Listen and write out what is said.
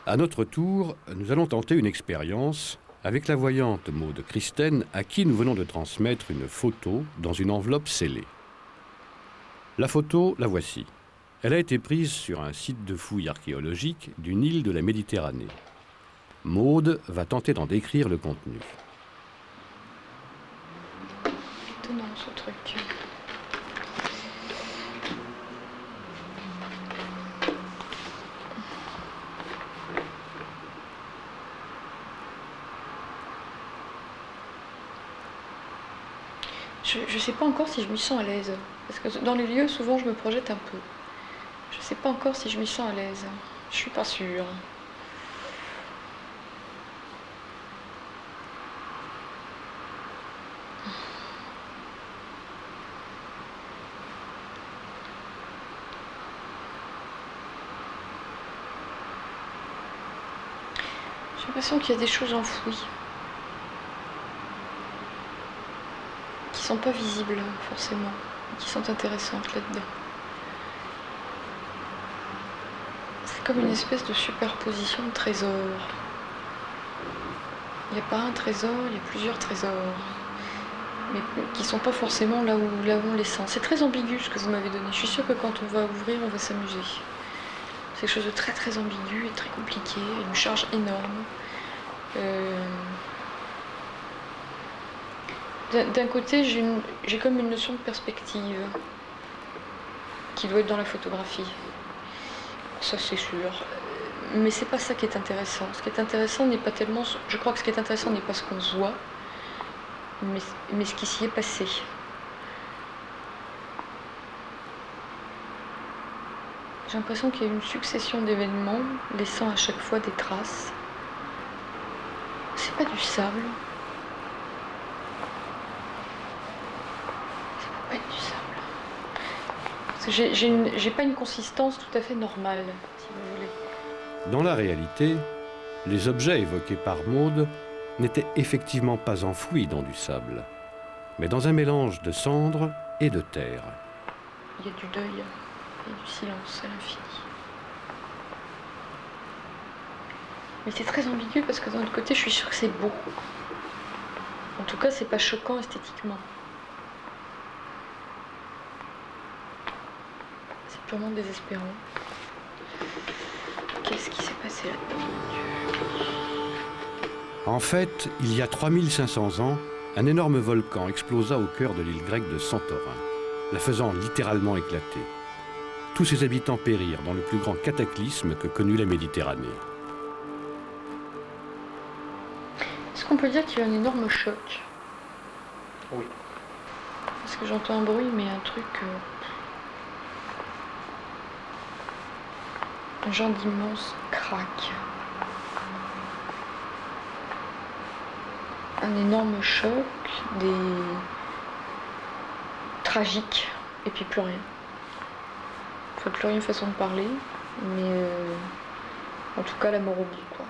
À notre tour, nous allons tenter une expérience avec la voyante Maude Christen, à qui nous venons de transmettre une photo dans une enveloppe scellée. La photo, la voici. Elle a été prise sur un site de fouilles archéologiques d'une île de la Méditerranée. Maude va tenter d'en décrire le contenu. Étonnant ce truc. Je sais pas encore si je m'y sens à l'aise. Parce que dans les lieux, souvent, je me projette un peu. Je sais pas encore si je m'y sens à l'aise. Je suis pas sûre. J'ai l'impression qu'il y a des choses enfouies. Qui sont pas visibles, forcément. Qui sont intéressantes là-dedans. C'est comme une espèce de superposition de trésors. Il n'y a pas un trésor, il y a plusieurs trésors. Mais qui sont pas forcément là où on les sent. C'est très ambigu ce que vous m'avez donné. Je suis sûre que quand on va ouvrir, on va s'amuser. C'est quelque chose de très très ambigu et très compliqué, une charge énorme. D'un côté, j'ai comme une notion de perspective qui doit être dans la photographie. Ça, c'est sûr. Mais c'est pas ça qui est intéressant. Ce qui est intéressant n'est pas tellement... Je crois que ce qui est intéressant n'est pas ce qu'on voit, mais ce qui s'y est passé. J'ai l'impression qu'il y a une succession d'événements laissant à chaque fois des traces. C'est pas du sable. Ça peut pas être du sable. Parce que j'ai pas une consistance tout à fait normale, si vous voulez. Dans la réalité, les objets évoqués par Maude n'étaient effectivement pas enfouis dans du sable, mais dans un mélange de cendres et de terre. Il y a du deuil et du silence à l'infini. Mais c'est très ambigu parce que d'un autre côté, je suis sûre que c'est beau. En tout cas, c'est pas choquant esthétiquement. C'est purement désespérant. Qu'est-ce qui s'est passé là-dedans, mon Dieu? En fait, il y a 3500 ans, un énorme volcan explosa au cœur de l'île grecque de Santorin, la faisant littéralement éclater. Tous ses habitants périrent dans le plus grand cataclysme que connut la Méditerranée. Est-ce qu'on peut dire qu'il y a eu un énorme choc? Oui. Parce que j'entends un bruit, mais un truc... un genre d'immense crack. Un énorme choc, des... tragiques, et puis plus rien. Enfin, plus rien façon de parler, mais en tout cas la mort au bout, quoi.